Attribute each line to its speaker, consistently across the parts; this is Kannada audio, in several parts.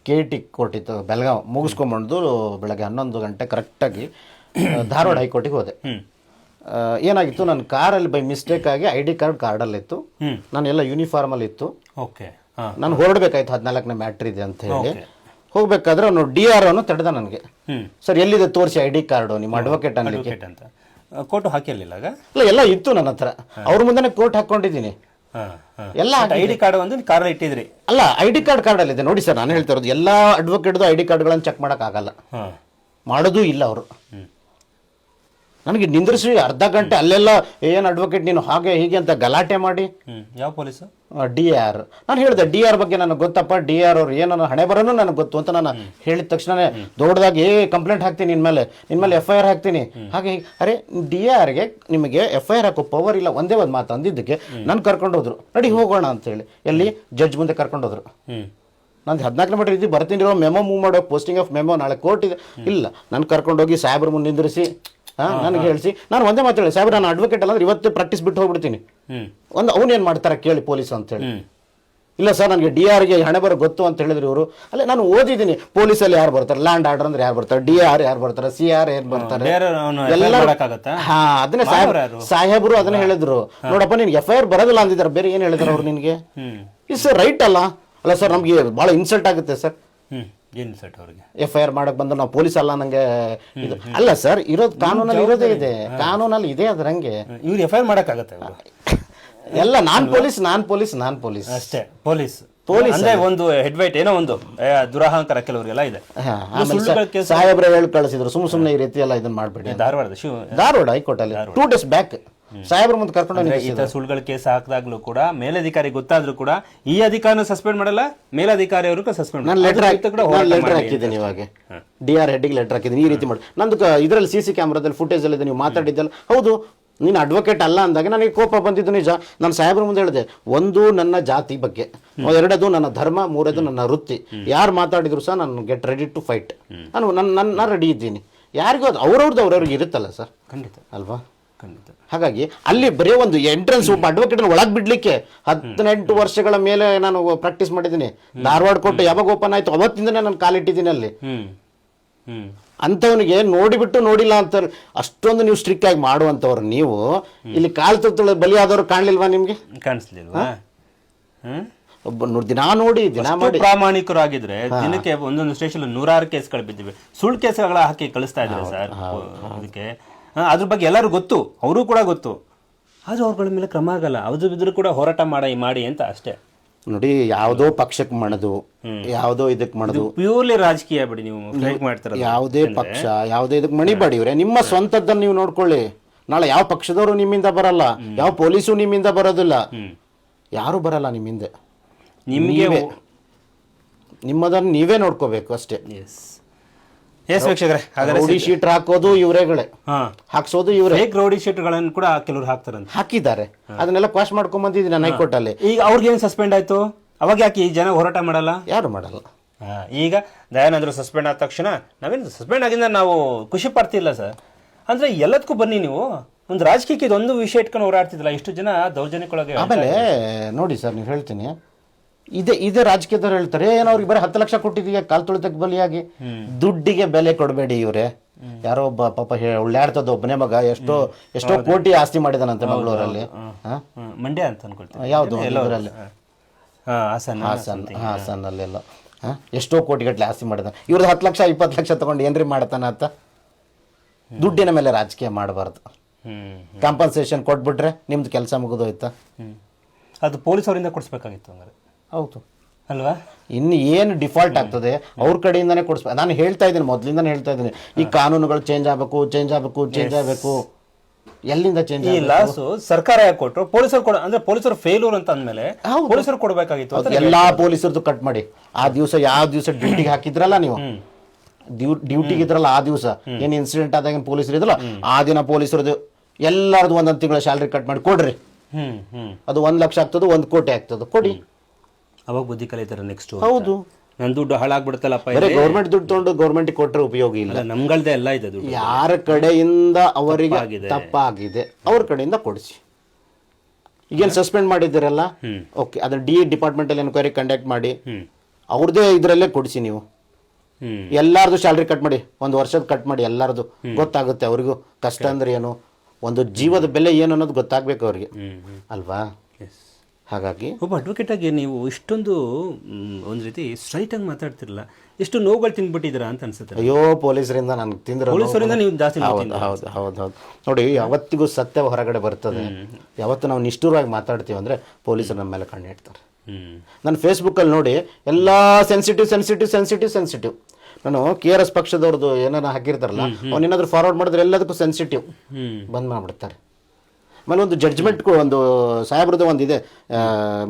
Speaker 1: KT ಕೋರ್ಟ್ ಇತ್ತು ಬೆಳಗಾವಿ ಮುಗಿಸ್ಕೊಂಬಂದು ಬೆಳಗ್ಗೆ 11 ಗಂಟೆ ಕರೆಕ್ಟಾಗಿ ಧಾರವಾಡ ಹೈಕೋರ್ಟಿಗೆ ಹೋದೆ. ಏನಾಗಿತ್ತು, ನನ್ನ ಕಾರಲ್ಲಿ ಬೈ ಮಿಸ್ಟೇಕ್ ಆಗಿ ID ಕಾರ್ಡ್ ಕಾರ್ಡಲ್ಲಿತ್ತು, ನಾನೆಲ್ಲ ಯೂನಿಫಾರ್ಮಲ್ಲಿ ಇತ್ತು. ನಾನು ಹೊರಡ್ಬೇಕಾಯ್ತು 14ನೇ ಮ್ಯಾಟ್ರ್ ಇದೆ ಅಂತ ಹೇಳಿ. ಹೋಗ್ಬೇಕಾದ್ರೆ ಅವನು DR ಅವನು ತಡೆದ ನನಗೆ. ಸರ್ ಎಲ್ಲಿದೆ ತೋರಿಸಿ ID ಕಾರ್ಡು, ನಿಮ್ಮ ಅಡ್ವೊಕೇಟ್ ಅನ್ಲಿಕ್ಕೆ
Speaker 2: ಅಂತ. ಕೋರ್ಟ್ ಹಾಕಿರಲಿಲ್ಲ
Speaker 1: ಇಲ್ಲ, ಎಲ್ಲ ಇತ್ತು ನನ್ನ ಹತ್ರ. ಅವ್ರ ಮುಂದೆ ಕೋರ್ಟ್ ಹಾಕೊಂಡಿದ್ದೀನಿ ಎಲ್ಲ.
Speaker 2: ID ಕಾರ್ಡ್ ಒಂದು ಕಾರಲ್ಲಿ ಇಟ್ಟಿದ್ರಿ?
Speaker 1: ಅಲ್ಲ, ID ಕಾರ್ಡಲ್ಲಿ ಇದೆ ನೋಡಿ ಸರ್. ನಾನು ಹೇಳ್ತಾ ಇರೋದು ಎಲ್ಲ ಅಡ್ವೊಕೇಟ್ದು ID ಕಾರ್ಡ್ಗಳನ್ನು ಚೆಕ್ ಮಾಡಕ್ ಆಗಲ್ಲ, ಮಾಡೋದು ಇಲ್ಲ ಅವರು. ನನಗೆ ನಿಂದ್ರಿಸಿ ಅರ್ಧ ಗಂಟೆ ಅಲ್ಲೆಲ್ಲ ಏನು ಅಡ್ವೊಕೇಟ್ ನೀನು ಹಾಗೆ ಹೀಗೆ ಅಂತ ಗಲಾಟೆ ಮಾಡಿ.
Speaker 2: ಯಾವ ಪೊಲೀಸು?
Speaker 1: DR. ನಾನು ಹೇಳಿದೆ DR ಬಗ್ಗೆ ನನಗೆ ಗೊತ್ತಪ್ಪ, DR ಅವ್ರು ಏನೋ ಹಣೆ ಬರೋನು ನನಗೆ ಗೊತ್ತು ಅಂತ ನಾನು ಹೇಳಿದ ತಕ್ಷಣ ದೊಡ್ಡದಾಗಿ ಕಂಪ್ಲೇಂಟ್ ಹಾಕ್ತೀನಿ, ನಿನ್ನ ಮೇಲೆ FIR ಹಾಕ್ತೀನಿ ಹಾಗೆ. ಅರೆ DRಗೆ ನಿಮಗೆ FIR ಹಾಕೋ ಪವರ್ ಇಲ್ಲ, ಒಂದೇ ಒಂದು ಮಾತು ಅಂದಿದ್ದಕ್ಕೆ ನಾನು ಕರ್ಕೊಂಡು ಹೋದ್ರು. ನಡಿ ಹೋಗೋಣ ಅಂತೇಳಿ ಎಲ್ಲಿ ಜಡ್ಜ್ ಮುಂದೆ ಕರ್ಕೊಂಡು ಹೋದ್ರು. ನಾನು 14 ಕಿಲೋಮೀಟರ್ ಇದ್ದು ಬರ್ತೀನಿ, ಮೆಮೋ ಮೂವ್ ಮಾಡೋ, ಪೋಸ್ಟಿಂಗ್ ಆಫ್ ಮೆಮೋ ನಾಳೆ ಕೋರ್ಟ್ ಇದೆ. ಇಲ್ಲ, ನಾನು ಕರ್ಕೊಂಡೋಗಿ ಸಾಹೇಬ್ರ ಮುಂದೆ ನಿಂದ್ರಿಸಿ ನನಗೆ ಹೇಳಿಸಿ, ನಾನು ಒಂದೇ ಮಾತು ಹೇಳಿ, ಸಾಹೇಬ್ರ ನಾನು ಅಡ್ವೊಕೇಟ್ ಅಲ್ಲ ಅಂದ್ರೆ ಇವತ್ತು ಪ್ರಾಕ್ಟೀಸ್ ಬಿಟ್ಟು ಹೋಗ್ಬಿಡ್ತೀನಿ. ಅವ್ನೇನು ಮಾಡ್ತಾರೆ ಕೇಳಿ ಪೊಲೀಸ್ ಅಂತೇಳಿ. ಇಲ್ಲ ಸರ್ ನನಗೆ DRಗೆ ಹಣೆ ಬರೋ ಗೊತ್ತು ಅಂತ ಹೇಳಿದ್ರು ಇವರು. ಅಲ್ಲ, ನಾನು ಓದಿದ್ದೀನಿ ಪೊಲೀಸಲ್ಲಿ ಯಾರು ಬರ್ತಾರೆ, ಲ್ಯಾಂಡ್ ಆರ್ಡರ್ ಅಂದ್ರೆ ಯಾರು ಬರ್ತಾರೆ, DR ಯಾರು ಬರ್ತಾರೆ, CR ಯಾರು ಬರ್ತಾರೆ, ಅದನ್ನೇ ಸಾಹೇಬರು ಅದನ್ನೇ ಹೇಳಿದ್ರು. ನೋಡಪ್ಪ ನಿನ್ಗೆ FIR ಬರೋದಿಲ್ಲ ಅಂದಿದ್ದಾರೆ, ಬೇರೆ ಏನು ಹೇಳಿದಾರೆ ಅವ್ರು ನಿನಗೆ? ಇಟ್ಸ್ ರೈಟ್ ಅಲ್ಲ? ಅಲ್ಲ ಸರ್, ನಮ್ಗೆ ಭಾಳ ಇನ್ಸಲ್ಟ್ ಆಗುತ್ತೆ ಸರ್. FIR ಮಾಡಕ್ ಬಂದ್ರೆ ನಾವು ಪೊಲೀಸ್ ಅಲ್ಲ ನಂಗೆ ಇದು ಅಲ್ಲ ಸರ್. ಇರೋದು ಕಾನೂನಲ್ಲಿ ಇರೋದೇ ಇದೆ, ಕಾನೂನಲ್ಲಿ ಇದೆ ಅದ್ರ ಹಂಗೆ.
Speaker 2: ಇವ್ರು FIR ಮಾಡಕ್ಕಾಗತ್ತೆ
Speaker 1: ಎಲ್ಲ ನಾನ್ ಪೊಲೀಸ್
Speaker 2: ಅಷ್ಟೇ. ಪೊಲೀಸ್ ಒಂದು ಹೆಡ್ ವೈಟ್ ಏನೋ ಒಂದು ದುರಹಂಕಾರ ಕೆಲವರಿಗೆಲ್ಲ ಇದೆ.
Speaker 1: ಸಾಹೇಬ್ರ ಹೇಳಿ ಕಳಿಸಿದ್ರು ಸುಮ್ಮನೆ ಈ ರೀತಿ ಎಲ್ಲ ಇದನ್ನ ಮಾಡ್ಬೇಡಿ. ಧಾರವಾಡ ಹೈಕೋರ್ಟ್ ಅಲ್ಲಿ 2 days ಬ್ಯಾಕ್ ಸಾಹೇಬ್ರ ಮುಂದೆ ಕರ್ಕೊಂಡು
Speaker 2: ಸುಳ್ಳುಗಳ ಕೇಸ್ ಹಾಕಿದಾಗ್ಲೂ ಕೂಡ ಮೇಲಧಿಕಾರಿ ಗೊತ್ತಾದ್ರೂ ಕೂಡ ಈ ಅಧಿಕಾರಿನ ಸಸ್ಪೆಂಡ್ ಮಾಡಲ್ಲ, ಮೇಲಧಿಕಾರಿ ಅವರು ಸಸ್ಪೆಂಡ್.
Speaker 1: ನಾನು ಲೆಟರ್ ಹಾಕಿದ್ದೀನಿ, ಇವಾಗ DR ಹೆಡ್ಗೆ ಲೆಟರ್ ಹಾಕಿದ್ದೀನಿ, ಈ ರೀತಿ ಮಾಡಿ. ನಂದು ಇದರಲ್ಲಿ CC ಕ್ಯಾಮ್ರಾದಲ್ಲಿ ಫುಟೇಜ್ ಅಲ್ಲಿ ನೀವು ಮಾತಾಡಿದ್ದಲ್ಲ, ಹೌದು ನೀನು ಅಡ್ವೊಕೇಟ್ ಅಲ್ಲ ಅಂದಾಗ ನನಗೆ ಕೋಪ ಬಂದಿದ್ದು ನಿಜ. ನಾನು ಸಾಹೇಬ್ರ ಮುಂದೆ ಹೇಳಿದೆ, ಒಂದು ನನ್ನ ಜಾತಿ ಬಗ್ಗೆ, ಎರಡದು ನನ್ನ ಧರ್ಮ, ಮೂರದು ನನ್ನ ವೃತ್ತಿ. ಯಾರು ಮಾತಾಡಿದ್ರು ಸಹ ನಾನು ಗೆಟ್ ರೆಡಿ ಟು ಫೈಟ್, ನಾನು ರೆಡಿ ಇದ್ದೀನಿ. ಯಾರಿಗೂ ಅದು ಅವ್ರವ್ರಿಗೆ ಇರುತ್ತಲ್ಲ ಸರ್, ಖಂಡಿತ ಅಲ್ವಾ? ಹಾಗಾಗಿ ಅಲ್ಲಿ ಬರೀ ಒಂದು ಎಂಟ್ರೆನ್ಸ್ ಒಬ್ಬ ಅಡ್ವೊಕೇಟ್ ಒಳಗೆ ಬಿಡ್ಲಿಕ್ಕೆ 18 ವರ್ಷಗಳ ಮೇಲೆ ನಾನು ಪ್ರಾಕ್ಟೀಸ್ ಮಾಡಿದ್ದೀನಿ. ಧಾರವಾಡ ಕೊಟ್ಟು ಯಾವಾಗ ಓಪನ್ ಆಯ್ತು ಅವತ್ತಿಂದನೇ ನಾನು ಕಾಲಿಟ್ಟಿದ್ದೀನಿ ಅಲ್ಲಿ. ಅಂಥವನಿಗೆ ನೋಡಿಬಿಟ್ಟು ನೋಡಿಲ್ಲ ಅಂತ ಅಷ್ಟೊಂದು ನೀವು ಸ್ಟ್ರಿಕ್ಟ್ ಆಗಿ ಮಾಡುವಂಥವ್ರು ನೀವು ಇಲ್ಲಿ ಕಾಲು ತುತ್ತಳ ಬಲಿಯಾದವ್ರು ಕಾಣಲಿಲ್ವಾ ನಿಮ್ಗೆ?
Speaker 2: ಕಾಣಿಸ್ಲಿಲ್ವಾ?
Speaker 1: ದಿನ ನೋಡಿ
Speaker 2: ಪ್ರಾಮಾಣಿಕರಾಗಿದ್ರೆ ದಿನಕ್ಕೆ ಒಂದೊಂದು ಸ್ಟೇಷನ್ 100 ಕೇಸ್ಗಳು ಬಿದ್ದಿವೆ. ಸುಳ್ಳು ಕೇಸ್ಗಳ ಹಾಕಿ ಕಳಿಸ್ತಾ ಇದ್ದಾರೆ ಸರ್. ಅದಕ್ಕೆ ಅದ್ರ ಬಗ್ಗೆ ಎಲ್ಲರೂ ಗೊತ್ತು, ಅವರು ಕೂಡ ಗೊತ್ತು, ಆದ್ರೂ ಅವ್ರಗಳ ಮೇಲೆ ಕ್ರಮ ಆಗಲ್ಲ. ಅದ್ರ ಬಿದ್ದರೂ ಕೂಡ ಹೋರಾಟ ಮಾಡಿ ಅಂತ ಅಷ್ಟೇ.
Speaker 1: ನೋಡಿ, ಯಾವುದೋ ಪಕ್ಷಕ್ಕೆ ಮಾಡೋದು, ಯಾವುದೋ ಇದಕ್ಕೆ ಮಾಡೋದು,
Speaker 2: ಪ್ಯೂರ್ಲಿ ರಾಜಕೀಯ ಬಿಡಿ. ನೀವು ಮಾಡ್ತಾರೆ
Speaker 1: ಯಾವುದೇ ಪಕ್ಷ ಯಾವುದೇ ಇದಕ್ಕೆ ಮಣಿಬೇಡಿ. ಇವ್ರೆ ನಿಮ್ಮ ಸ್ವಂತದ್ದನ್ನು ನೀವು ನೋಡ್ಕೊಳ್ಳಿ. ನಾಳೆ ಯಾವ ಪಕ್ಷದವರು ನಿಮ್ಮಿಂದ ಬರಲ್ಲ, ಯಾವ ಪೊಲೀಸು ನಿಮ್ಮಿಂದ ಬರೋದಿಲ್ಲ, ಯಾರು ಬರಲ್ಲ ನಿಮ್ಮಿಂದ. ನಿಮ್ಮದನ್ನು ನೀವೇ ನೋಡ್ಕೋಬೇಕು ಅಷ್ಟೇ. ರೌಡಿ ಶೀಟ್ ಹಾಕೋದು ಇವರೇಗಳೇ, ಹಾಕ್ಸೋದು ಇವರೇ.
Speaker 2: ರೌಡಿ ಶೀಟ್ಗಳನ್ನು ಕೂಡ ಕೆಲವರು
Speaker 1: ಹಾಕಿದ್ದಾರೆ, ಅದನ್ನೆಲ್ಲ ಕ್ವಾಶ್ ಮಾಡ್ಕೊಂಡ್ ಬಂದಿದ್ದೀನಿ ನಾನು ಹೈಕೋರ್ಟ್ ಅಲ್ಲಿ.
Speaker 2: ಈಗ ಅವ್ರಿಗೇನು ಸಸ್ಪೆಂಡ್ ಆಯ್ತು, ಅವಾಗ ಯಾಕೆ ಈ ಜನ ಹೋರಾಟ ಮಾಡಲ್ಲ?
Speaker 1: ಯಾರು ಮಾಡಲ್ಲ.
Speaker 2: ಈಗ ದಯಾನಂದ್ರು ಸಸ್ಪೆಂಡ್ ಆದ ತಕ್ಷಣ ನಾವೇನು ಸಸ್ಪೆಂಡ್ ಆಗಿಂದ ನಾವು ಖುಷಿ ಪಡ್ತಿಲ್ಲ ಸರ್. ಅಂದ್ರೆ ಎಲ್ಲದಕ್ಕೂ ಬನ್ನಿ, ನೀವು ಒಂದು ರಾಜಕೀಯಕ್ಕೆ ಇದೊಂದು ವಿಷಯ ಇಟ್ಕೊಂಡು ಹೋರಾಡ್ತಿದ್ದಿಲ್ಲ, ಇಷ್ಟು ಜನ ದೌರ್ಜನ್ಯಕ್ಕೊಳಗೆ.
Speaker 1: ಆಮೇಲೆ ನೋಡಿ ಸರ್, ನೀವು ಹೇಳ್ತೀನಿ, ಇದೇ ರಾಜಕೀಯದವ್ರು ಹೇಳ್ತಾರೆ, ಏನೋ ಅವ್ರಿಗೆ ಬರೀ 10 ಲಕ್ಷ ಕೊಟ್ಟಿದೀಯ ಕಾಲ್ ತುಳಿತಕ್ಕೆ ಬಲಿಯಾಗಿ. ದುಡ್ಡಿಗೆ ಬೆಲೆ ಕೊಡಬೇಡಿ. ಇವ್ರೆ ಯಾರೋ ಒಬ್ಬ ಪಾಪ ಉಳ್ಳಾಡ್ತದ ಒಬ್ಬನೇ ಮಗ ಎಷ್ಟೋ ಕೋಟಿ ಆಸ್ತಿ ಮಾಡಿದಾನಂತೆ ಮಂಗಳೂರಲ್ಲಿ,
Speaker 2: ಮಂಡ್ಯ ಅಂತ ಅನ್ಕೊಳ್ತೀನಿ,
Speaker 1: ಯಾವ್ದು ಇದರಲ್ಲಿ ಹಾಸನ್ನಲ್ಲೆಲ್ಲ ಎಷ್ಟೋ ಕೋಟಿಗಟ್ಟಲೆ ಆಸ್ತಿ ಮಾಡಿದಾನೆ. ಇವ್ರದ್ದು 10 ಲಕ್ಷ 20 ಲಕ್ಷ ತಗೊಂಡು ಏನ್ರಿ ಮಾಡ್ತಾನ ಅಂತ. ದುಡ್ಡಿನ ಮೇಲೆ ರಾಜಕೀಯ ಮಾಡಬಾರ್ದು. ಕಾಂಪನ್ಸೇಷನ್ ಕೊಟ್ಬಿಟ್ರೆ ನಿಮ್ದು ಕೆಲಸ ಮುಗಿದೋಯ್ತಾ?
Speaker 2: ಅದು ಪೊಲೀಸ್ ಅವರಿಂದ ಕೊಡಿಸ್ಬೇಕಾಗಿತ್ತು ಹಂಗಾರೆ.
Speaker 1: ಹೌದು
Speaker 2: ಅಲ್ವಾ?
Speaker 1: ಇನ್ನು ಏನು ಡಿಫಾಲ್ಟ್ ಆಗ್ತದೆ ಅವ್ರ ಕಡೆಯಿಂದಾನೇ ಕೊಡಿಸ್ಬೇಕು. ನಾನು ಹೇಳ್ತಾ ಇದ್ದೀನಿ, ಮೊದಲಿಂದಾನೇ ಹೇಳ್ತಾ ಇದ್ದೀನಿ, ಈ ಕಾನೂನುಗಳು ಚೇಂಜ್ ಆಗಬೇಕು. ಎಲ್ಲಿಂದ ಚೇಂಜ್
Speaker 2: ಇಲ್ಲ? ಸರ್ಕಾರ ಯಾಕೆ ಕೊಟ್ಟರು? ಪೊಲೀಸರು ಅಂದ್ರೆ ಪೊಲೀಸರು ಫೇಲ್ಯೂರ್ ಅಂತ ಅಂದ್ಮೇಲೆ ಪೊಲೀಸರು ಕೊಡಬೇಕಾಗಿತ್ತು.
Speaker 1: ಎಲ್ಲಾ ಪೊಲೀಸರದ್ದು ಕಟ್ ಮಾಡಿ. ಆ ದಿವಸ ಯಾವ ದಿವಸ ಡ್ಯೂಟಿಗೆ ಹಾಕಿದ್ರಲ್ಲ ನೀವು, ಡ್ಯೂಟಿಗೆ ಇದ್ರಲ್ಲ ಆ ದಿವಸ ಏನ್ ಇನ್ಸಿಡೆಂಟ್ ಆದಾಗ ಪೊಲೀಸರು ಇದ್ರಲ್ಲ, ಆ ದಿನ ಪೊಲೀಸರದ್ದು ಎಲ್ಲರದು 1 ತಿಂಗಳ ಸ್ಯಾಲ್ರಿ ಕಟ್ ಮಾಡಿ ಕೊಡ್ರಿ. ಅದು 1 ಲಕ್ಷ ಆಗ್ತದೆ, 1 ಕೋಟಿ ಆಗ್ತದೆ, ಕೊಡಿ.
Speaker 2: ಅವಾಗ ಬುದ್ಧಿ ಕಲಿತಾರೆ ನೆಕ್ಸ್ಟ್.
Speaker 1: ಹೌದು,
Speaker 2: ನನ್ನ ದುಡ್ಡು ಹಾಳಾಗ್ಬಿಡುತ್ತಲ್ಲಪ್ಪ.
Speaker 1: ಗೌರ್ಮೆಂಟ್ ದುಡ್ಡು ತಗೊಂಡು ಗೌರ್ಮೆಂಟ್ಗೆ ಕೊಟ್ಟರೆ ಉಪಯೋಗ ಇಲ್ಲ.
Speaker 2: ನಮ್ಗಳ್ದೆ ಎಲ್ಲ ಇದೆ ದುಡ್ಡು.
Speaker 1: ಯಾರ ಕಡೆಯಿಂದ ಅವರಿಗೆ ತಪ್ಪಾಗಿದೆ ಅವ್ರ ಕಡೆಯಿಂದ ಕೊಡಿಸಿ. ಈಗೇನು ಸಸ್ಪೆಂಡ್ ಮಾಡಿದ್ದೀರಲ್ಲ, ಓಕೆ, ಅದನ್ನ ಡಿಪಾರ್ಟ್ಮೆಂಟ್ ಅಲ್ಲಿ ಎನ್ಕ್ವೈರಿ ಕಂಡಕ್ಟ್ ಮಾಡಿ ಅವ್ರದ್ದೇ ಇದರಲ್ಲೇ ಕೊಡಿಸಿ ನೀವು. ಎಲ್ಲಾರ್ದು ಸ್ಯಾಲ್ರಿ ಕಟ್ ಮಾಡಿ, ಒಂದು ವರ್ಷದ ಕಟ್ ಮಾಡಿ, ಎಲ್ಲಾರ್ದು ಗೊತ್ತಾಗುತ್ತೆ ಅವ್ರಿಗೂ ಕಷ್ಟ ಅಂದ್ರೆ ಏನು, ಒಂದು ಜೀವದ ಬೆಲೆ ಏನು ಅನ್ನೋದು ಗೊತ್ತಾಗ್ಬೇಕು ಅವ್ರಿಗೆ ಅಲ್ವಾ. ಹಾಗಾಗಿ
Speaker 2: ಒಬ್ಬ ಅಡ್ವೊಕೇಟ್ ಆಗಿ ನೀವು ಇಷ್ಟೊಂದು ಒಂದು ರೀತಿ ಸ್ಟ್ರೈಟ್ ಆಗಿ ಮಾತಾಡ್ತಿರಲ್ಲ, ಎಷ್ಟು ನೋವುಗಳು ತಿಂದ್ಬಿಟ್ಟಿದ್ದೀರಾ ಅಂತ ಅನ್ಸುತ್ತೆ.
Speaker 1: ಅಯ್ಯೋ ಪೊಲೀಸರಿಂದ ನನಗೆ ತಿಂದ್ರೆ
Speaker 2: ಪೊಲೀಸರಿಂದ ನೀವು ಜಾಸ್ತಿ
Speaker 1: ಹೌದು ಹೌದು ಹೌದು ಹೌದು ನೋಡಿ, ಯಾವತ್ತಿಗೂ ಸತ್ಯ ಹೊರಗಡೆ ಬರ್ತದೆ. ಯಾವತ್ತು ನಾವು ನಿಷ್ಠುರವಾಗಿ ಮಾತಾಡ್ತೀವಿ ಅಂದರೆ ಪೊಲೀಸರು ನಮ್ಮ ಮೇಲೆ ಕಣ್ಣಿಡ್ತಾರೆ. ನಾನು ಫೇಸ್ಬುಕ್ಕಲ್ಲಿ ನೋಡಿ ಎಲ್ಲ ಸೆನ್ಸಿಟಿವ್ ಸೆನ್ಸಿಟಿವ್ ಸೆನ್ಸಿಟಿವ್ ಸೆನ್ಸಿಟಿವ್, ನಾನು KRS ಪಕ್ಷದವ್ರದ್ದು ಏನಾರ ಹಾಕಿರ್ತಾರಲ್ಲ, ಅವನೇನಾದ್ರೂ ಫಾರ್ವರ್ಡ್ ಮಾಡಿದ್ರೆ ಎಲ್ಲದಕ್ಕೂ ಸೆನ್ಸಿಟಿವ್ ಬಂದ್ ಮಾಡಿಬಿಡ್ತಾರೆ. ಆಮೇಲೆ ಒಂದು ಜಡ್ಜ್ಮೆಂಟ್ ಒಂದು ಸಾಹೇಬ್ರದ್ದು ಒಂದಿದೆ,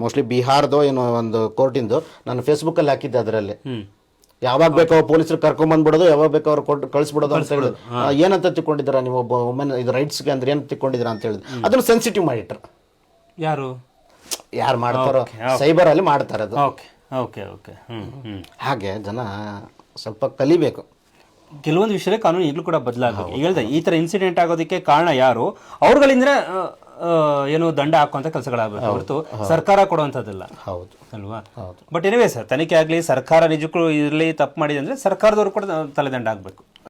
Speaker 1: ಮೋಸ್ಟ್ಲಿ ಬಿಹಾರ್ದೋ ಏನೋ ಒಂದು ಕೋರ್ಟಿಂದು, ನಾನು ಫೇಸ್ಬುಕ್ಕಲ್ಲಿ ಹಾಕಿದ್ದೆ. ಅದರಲ್ಲಿ ಯಾವಾಗ ಬೇಕೋ ಪೊಲೀಸರು ಕರ್ಕೊಂಬಂದ್ಬಿಡೋದು, ಯಾವಾಗ ಬೇಕೋ ಅವ್ರು ಕೊಟ್ಟು ಕಳಿಸ್ಬಿಡೋದು ಅಂತ ಹೇಳಿದ್ರು. ಏನಂತ ತಿಳ್ಕೊಂಡಿದ್ದೀರಾ ನೀವು, ಒಬ್ಬ ವುಮೆನ್ ಇದು ರೈಟ್ಸ್ಗೆ ಅಂದ್ರೆ ಏನು ತಿಳ್ಕೊಂಡಿದ್ದೀರಾ ಅಂತ ಹೇಳಿದ್ರು. ಅದನ್ನು ಸೆನ್ಸಿಟಿವ್ ಮಾಡಿಟ್ರು. ಯಾರು ಮಾಡ್ತಾರೋ ಸೈಬರಲ್ಲಿ ಮಾಡ್ತಾರೆ ಅದು. ಹಾಗೆ ಜನ ಸ್ವಲ್ಪ ಕಲಿಬೇಕು.
Speaker 2: ಕೆಲವೊಂದು ವಿಷಯ ಕಾನೂನು ಈಗಲೂ ಕೂಡ ಬದಲಾಗಬೇಕು. ಈಗ ಹೇಳಿದೆ ಈ ಥರ ಇನ್ಸಿಡೆಂಟ್ ಆಗೋದಕ್ಕೆ ಕಾರಣ ಯಾರು, ಅವ್ರುಗಳಿಂದ ಏನು ದಂಡ ಹಾಕುವಂಥ ಕೆಲಸಗಳಾಗಬೇಕು ಹೊರತು ಸರ್ಕಾರ ಕೊಡುವಂಥದ್ದಲ್ಲ.
Speaker 1: ಹೌದು
Speaker 2: ಅಲ್ವಾ. ಬಟ್ ಎನಿವೇ ಸರ್, ತನಿಖೆ ಆಗಲಿ, ಸರ್ಕಾರ ನಿಜಕ್ಕೂ ಇದರಲ್ಲಿ ತಪ್ಪು ಮಾಡಿದೆ ಅಂದರೆ ಸರ್ಕಾರದವರು ಕೂಡ ತಲೆದಂಡ ಆಗಬೇಕು.